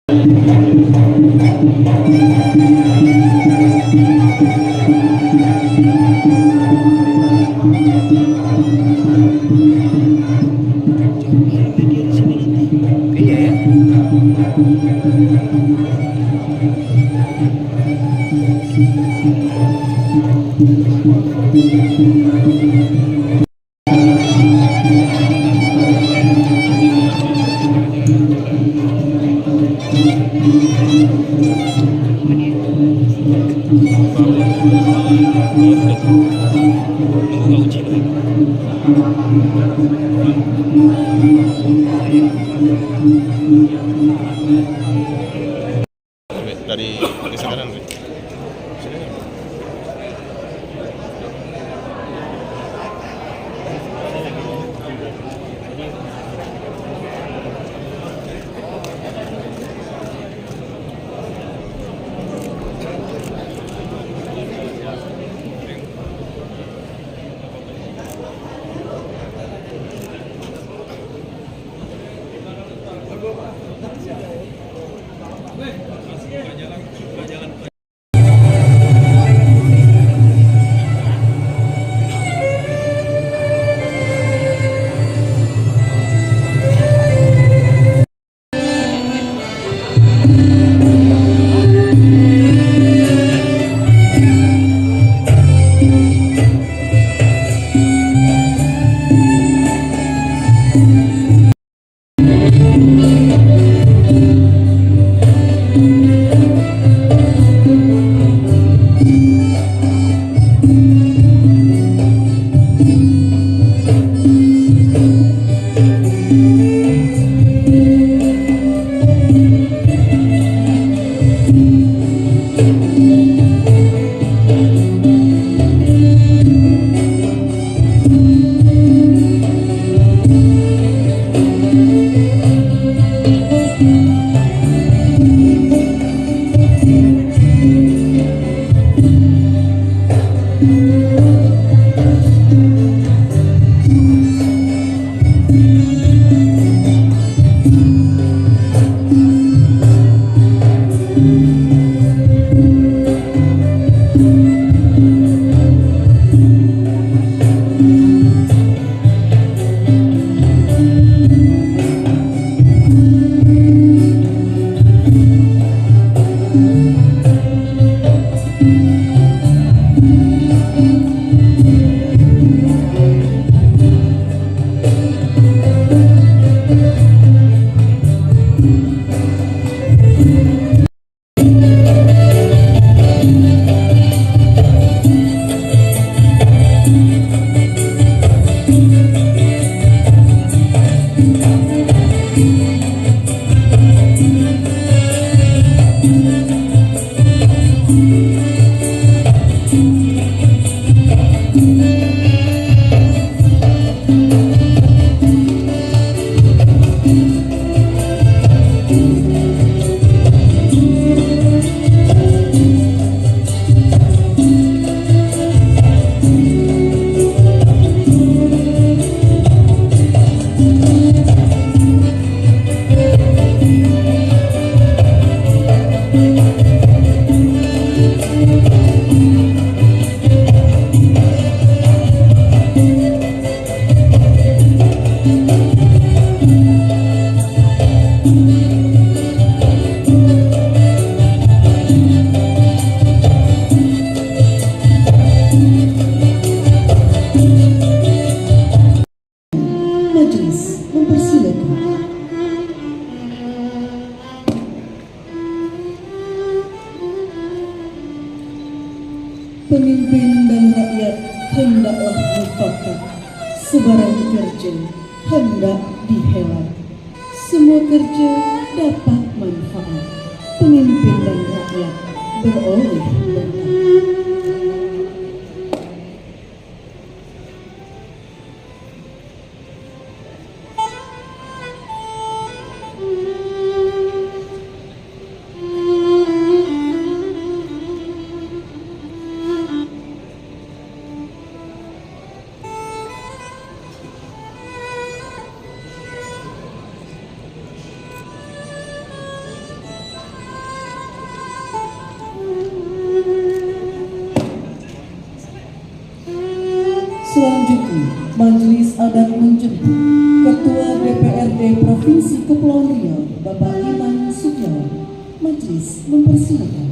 Iya ya. Dari sekarang nih. Pemimpin dan rakyat hendaklah mufakat, sebarang kerja hendak dihelat. Semua kerja dapat manfaat, pemimpin dan rakyat beroleh berkat. Provinsi Kepulauan Riau, Bapak Iman Setiawan. Majelis mempersilakan.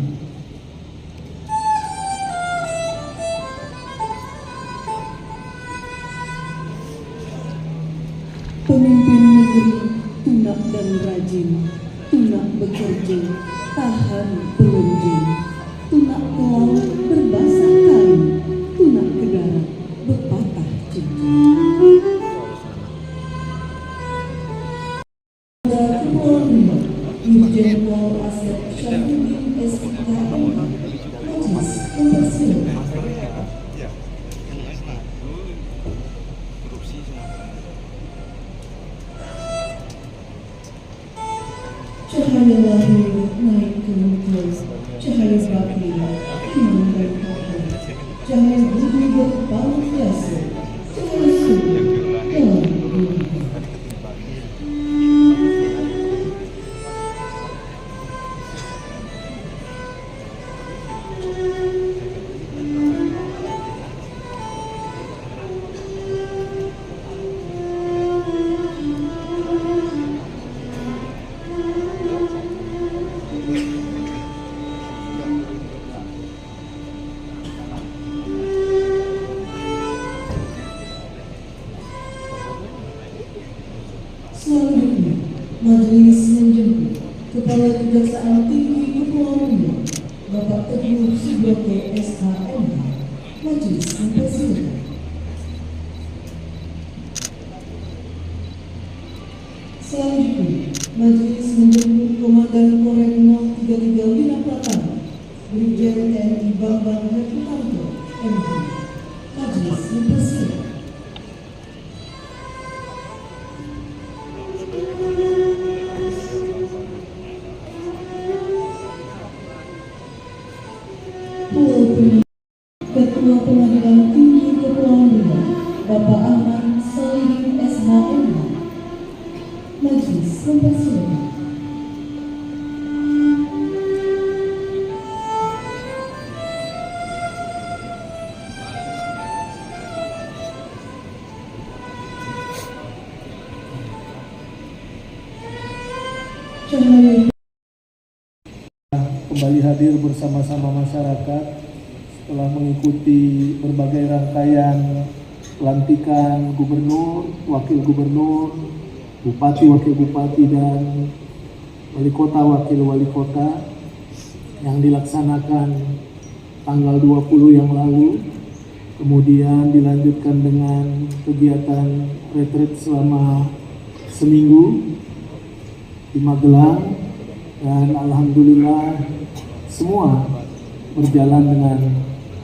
Pemimpin negeri tunak dan rajin, tunak bekerja, tahan pelunjing, tunak kelau berbasah kain, tunak ke darat berpatah cincin. Kepulauan Riau, Irjen Pol Asep Syafruddin SIKM. Majelis mempersilakan. Cahaya lahir naik ke muka, cahaya batin iman dan hati, cahaya budi berbalut biasa, cahaya surga dalam dunia. Selanjutnya, majelis menjemput Kepala Kejaksaan Tinggi Kepulauan Riau, Bapak Teguh Subianto SHM. Majelis mempersilakan. Selanjutnya, majelis menjemput Komandan Korem 033 Wina Pratama, Brigjen TNI Bambang Hermanto, MD. Majelis mempersilakan. Ketua Pengadilan Tinggi Kepulauan Riau, Bapak Ahmad Solihin SHM. Majelis mempersilakan. Cahaya kembali hadir bersama-sama masyarakat setelah mengikuti berbagai rangkaian pelantikan gubernur, wakil gubernur, bupati, wakil bupati, dan wali kota, wakil wali kota yang dilaksanakan tanggal 20 yang lalu, kemudian dilanjutkan dengan kegiatan retreat selama seminggu di Magelang, dan alhamdulillah semua berjalan dengan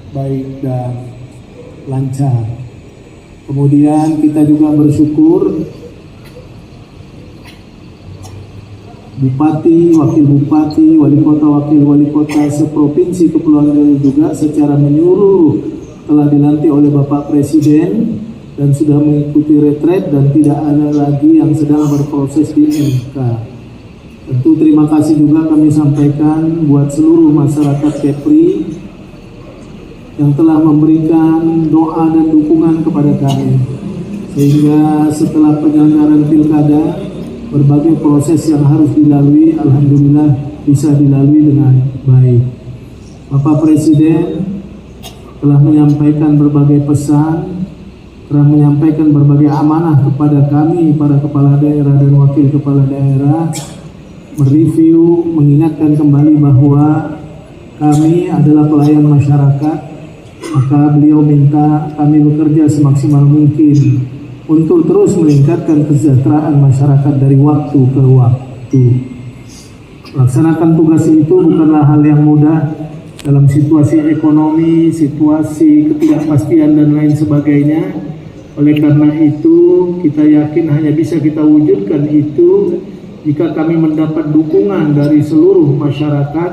baik dan lancar. Kemudian kita juga bersyukur Bupati, Wakil Bupati, Wali Kota, Wakil Wali Kota seprovinsi Kepulauan Riau juga secara menyeluruh telah dilantik oleh Bapak Presiden dan sudah mengikuti retret dan tidak ada lagi yang sedang berproses di MK. Tentu terima kasih juga kami sampaikan buat seluruh masyarakat Kepri yang telah memberikan doa dan dukungan kepada kami, sehingga setelah penyelenggaraan pilkada berbagai proses yang harus dilalui alhamdulillah bisa dilalui dengan baik. Bapak Presiden telah menyampaikan berbagai pesan, telah menyampaikan berbagai amanah kepada kami para kepala daerah dan wakil kepala daerah, mereview, mengingatkan kembali bahwa kami adalah pelayan masyarakat, maka beliau minta kami bekerja semaksimal mungkin untuk terus meningkatkan kesejahteraan masyarakat dari waktu ke waktu. Melaksanakan tugas itu bukanlah hal yang mudah dalam situasi ekonomi, situasi ketidakpastian dan lain sebagainya. Oleh karena itu, kita yakin hanya bisa kita wujudkan itu jika kami mendapat dukungan dari seluruh masyarakat,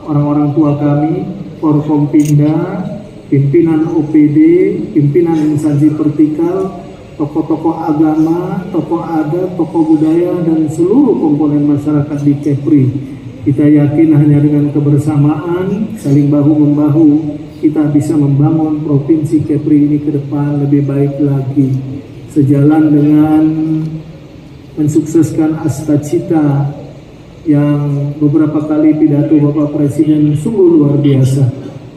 orang-orang tua kami, Forkompinda, pimpinan OPD, pimpinan instansi vertikal, tokoh-tokoh agama, tokoh adat, tokoh budaya, dan seluruh komponen masyarakat di Kepri. Kita yakin hanya dengan kebersamaan, saling bahu-membahu, kita bisa membangun Provinsi Kepri ini ke depan lebih baik lagi. Sejalan dengan mensukseskan Astacita yang beberapa kali pidato Bapak Presiden sungguh luar biasa.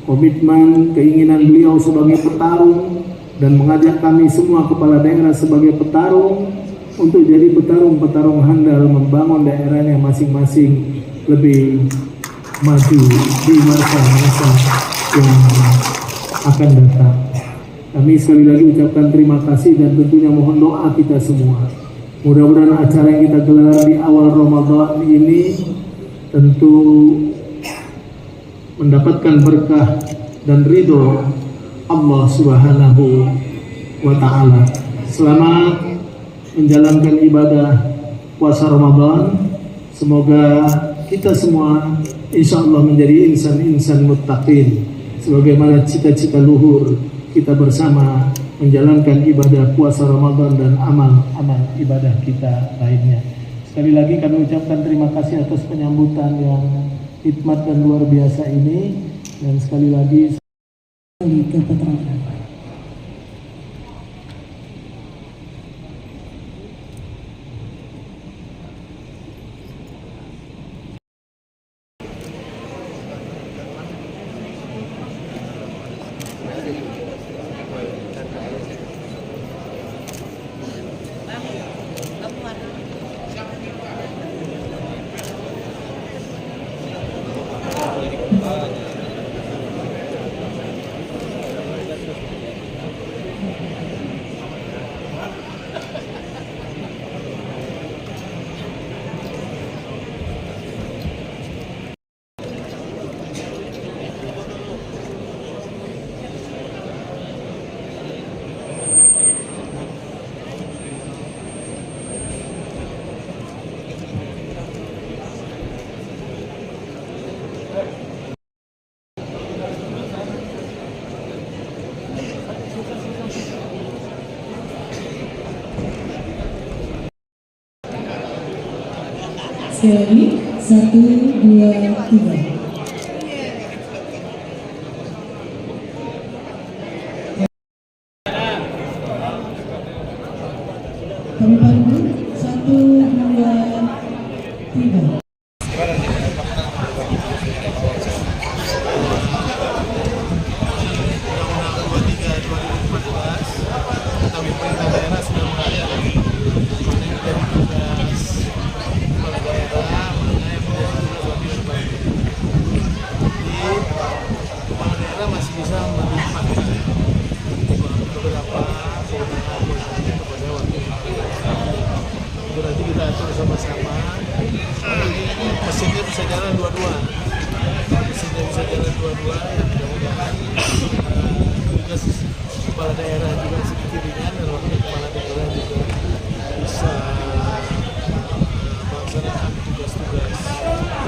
Komitmen, keinginan beliau sebagai petarung dan mengajak kami semua kepala daerah sebagai petarung untuk jadi petarung-petarung handal membangun daerahnya masing-masing lebih maju di masa-masa yang akan datang. Kami sekali lagi ucapkan terima kasih dan tentunya mohon doa kita semua. Mudah-mudahan acara yang kita gelar di awal Ramadan ini tentu mendapatkan berkah dan ridho Allah Subhanahu wa Ta'ala. Selamat menjalankan ibadah puasa Ramadan. Semoga kita semua insya Allah menjadi insan-insan muttaqin sebagaimana cita-cita luhur kita bersama menjalankan ibadah puasa Ramadan dan amal-amal ibadah kita lainnya. Sekali lagi kami ucapkan terima kasih atas penyambutan yang hikmat dan luar biasa ini, dan sekali lagi ke keterangan. Sekali lagi, 1, 2, 3. Kami pandu, 1, 2, 3. Kami perintah daerah sudah mengadakan tugas kepala daerah mana yang menjadi tugas wakil bupati. Jadi kepala daerah masih bisa melimpahkan beberapa kewenangan kepada wakil bupati. Itu nanti kita atur sama-sama. Mesinnya bisa jalan dua-dua. Mesinnya bisa jalan dua-dua. Ya mudah-mudahan tugas kepala daerah juga sedikit ringan dan wakil kepala daerah juga bisa melaksanakan tugas-tugas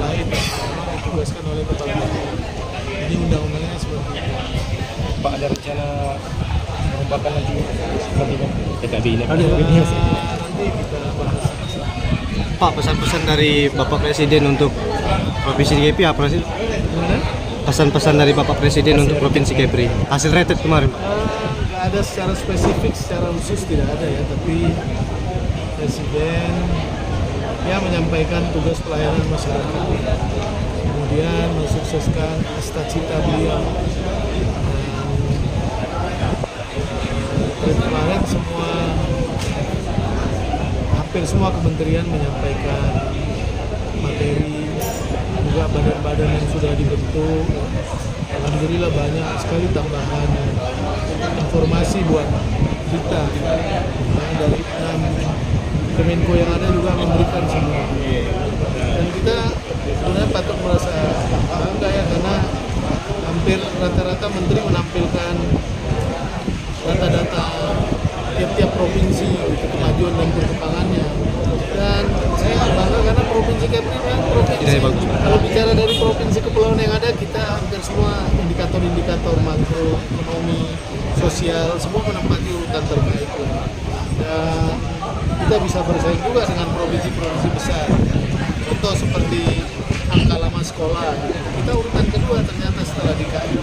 lain yang ditugaskan oleh kepala daerah. Ini undang-undangnya seperti itu. Pak, ada rencana merubahkan nanti PKB ini? Nanti kita bahas. Pak, pesan-pesan dari Bapak Presiden untuk Provinsi Kepri apa sih? Pesan-pesan dari Bapak Presiden untuk Provinsi Kepri hasil retret kemarin. Nggak ada secara spesifik, secara khusus tidak ada ya, tapi Presiden ya menyampaikan tugas pelayanan masyarakat, kemudian mensukseskan cita-cita beliau. Dan kemarin hampir semua kementerian menyampaikan materi, juga badan-badan yang sudah dibentuk. Alhamdulillah banyak sekali tambahan informasi buat kita. Dari 6 Kemenko yang ada juga memberikan semua. Dan kita sebenarnya patut merasa bangga ya, karena hampir rata-rata menteri menampilkan data-data tiap-tiap provinsi, kemajuan dan perkembangannya. Dan saya bangga karena Provinsi Kepri memang provinsi, kalau bicara dari provinsi kepulauan yang ada, kita hampir semua indikator-indikator makro, ekonomi, sosial, semua menempati urutan terbaik. Dan kita bisa bersaing juga dengan provinsi-provinsi besar. Contoh seperti angka lama sekolah, kita urutan kedua ternyata setelah DKI.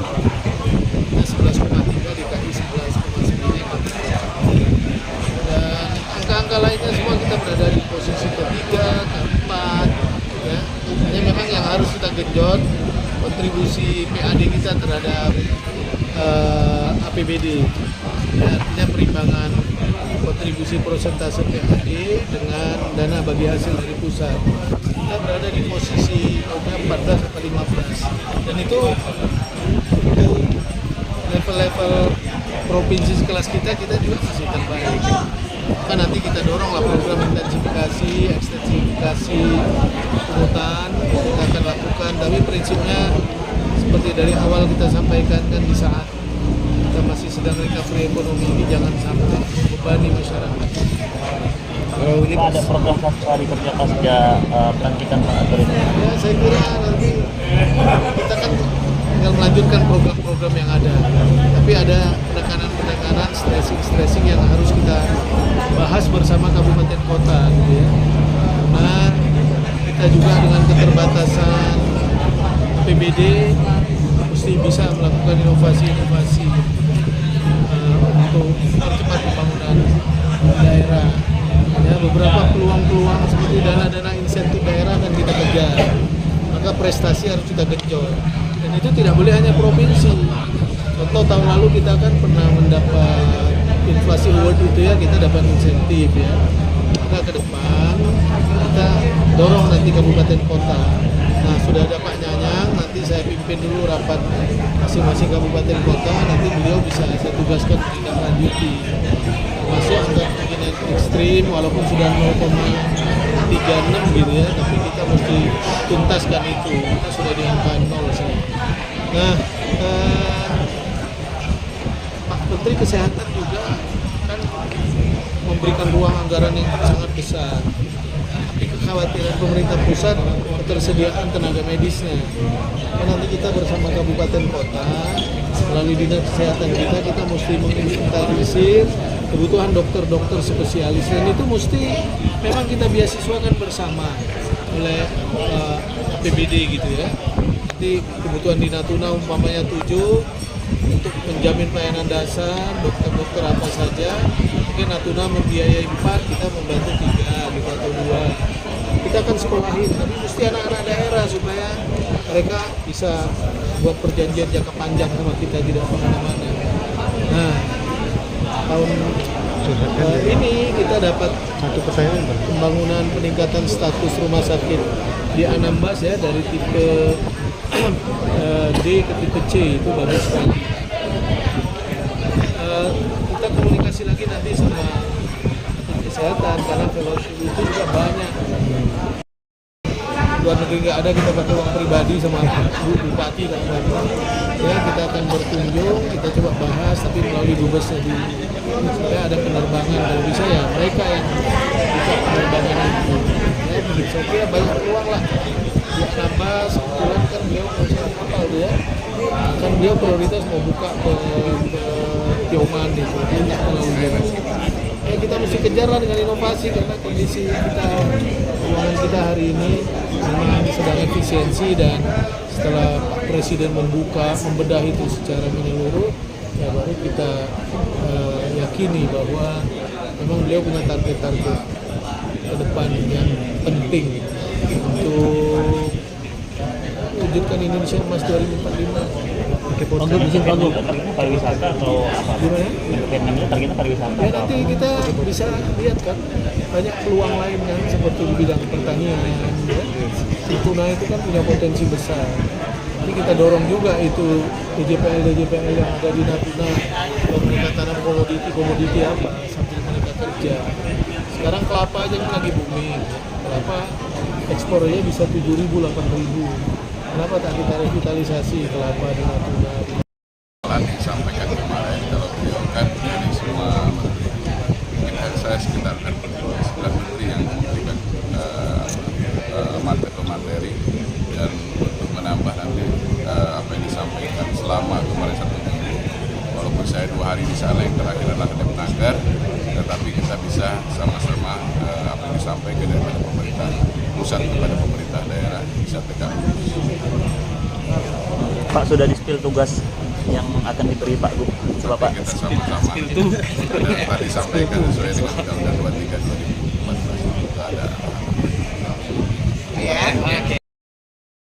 Kita 11,3, DKI 11,9. Dan angka-angka lainnya semua kita berada di posisi genjot kontribusi PAD kita terhadap APBD. Ya, artinya perimbangan kontribusi persentase PAD dengan dana bagi hasil dari pusat. Kita berada di posisi 14 atau 15. Dan itu untuk level-level provinsi sekelas kita juga masih terbaik. Kan nanti kita dorong lah program intensifikasi, ekstensifikasi pungutan kita akan lakukan. Tapi prinsipnya seperti dari awal kita sampaikan kan, di saat kita masih sedang recovery ekonomi ini jangan sampai membebani masyarakat. Kalau ini Ada program satu hari kerja pasca pelantikan Pak Atur ini. Ya saya kira nanti kita kan tinggal melanjutkan program-program yang ada. Tapi ada penekanan-penekanan, stressing yang harus kita bahas bersama kabupaten kota gitu ya. Nah, kita juga dengan keterbatasan APBD mesti bisa melakukan inovasi-inovasi untuk mempercepat pembangunan daerah. Ya, beberapa peluang-peluang seperti dana-dana insentif daerah akan kita kejar. Maka prestasi harus kita genjot. Dan itu tidak boleh hanya provinsi. Contoh tahun lalu kita kan pernah mendapat inflasi award itu ya, kita dapat insentif ya. Maka ke depan kita dorong nanti kabupaten kota. Nah, sudah ada Pak Nyanyang, nanti saya pimpin dulu rapat masing-masing kabupaten kota, nanti beliau bisa saya tugaskan menindaklanjuti. Masuk angka kemiskinan ekstrim walaupun sudah 0,36 gitu ya, tapi kita mesti tuntaskan itu. Kita sudah di angka 0 sih. Nah, Pak Menteri Kesehatan juga kan memberikan ruang anggaran yang sangat besar. Tapi kekhawatiran pemerintah pusat ketersediaan tenaga medisnya. Dan nanti kita bersama kabupaten kota melalui dinas kesehatan kita mesti menginventarisir kebutuhan dokter-dokter spesialis, dan itu mesti memang kita beasiswakan bersama oleh APBD gitu ya. Nanti kebutuhan di Natuna umpamanya 7 untuk menjamin pelayanan dasar, dokter-dokter apa saja. Mungkin Natuna membiayai 4, kita membantu 3 gitu atau 2. Kita akan sekolahin, tapi mesti anak-anak daerah supaya mereka bisa buat perjanjian jangka panjang sama kita, tidak kemana-mana. Nah, tahun ini kita dapat Satu pertanyaan, Pak. pembangunan peningkatan status rumah sakit di Anambas ya, dari tipe D ke tipe C, itu bagus sekali. Kita komunikasi lagi nanti sama kesehatan karena fellowship itu juga banyak. Luar negeri nggak ada, kita pakai uang pribadi sama bupati dan ya, kita akan berkunjung, kita coba bahas tapi melalui dubesnya di supaya ada penerbangan, kalau bisa ya mereka yang bisa penerbangan itu ya. Saya kira banyak peluang lah di Anambas. Kebetulan kan beliau masyarakat kapal dia kan, beliau prioritas mau buka ke Tioman itu banyak melalui ya. Kita mesti kejar lah dengan inovasi karena kondisi kita, keuangan kita hari ini memang sedang efisiensi, dan setelah Pak Presiden membedah itu secara menyeluruh, ya baru kita yakini bahwa memang beliau punya target-target ke depan yang penting untuk wujudkan Indonesia Emas 2045. Untuk izin produk targetnya pariwisata atau apa? Gimana? Vietnamnya targetnya pariwisata. Ya nanti kita bisa lihat kan banyak peluang lain kan, seperti di bidang pertanian ya. Natuna itu kan punya potensi besar. Nanti kita dorong juga itu DJPL yang ada di Natuna, kalau mereka tanam komoditi apa sambil mereka kerja. Sekarang kelapa aja kan lagi booming. Kelapa ekspornya bisa 7.000, 8.000. Kenapa tak kita revitalisasi kelapa di Natuna? Yang disampaikan kemarin, kalau beliau kan dari semua menteri, mungkin saya sekitar 9 menteri yang memberikan materi dan untuk menambah nanti apa yang disampaikan selama kemarin 1 minggu. Walaupun saya 2 hari di sana, yang terakhir adalah Menanggar, tetapi kita bisa sama-sama apa yang disampaikan dari pemerintah pusat kepada pemerintah daerah bisa tegak lurus. Pak, sudah di-spill tugas yang akan diberi Pak Gub, Bapak. Kita sama-sama tadi sampaikan sesuai dengan Undang-Undang 23/2000.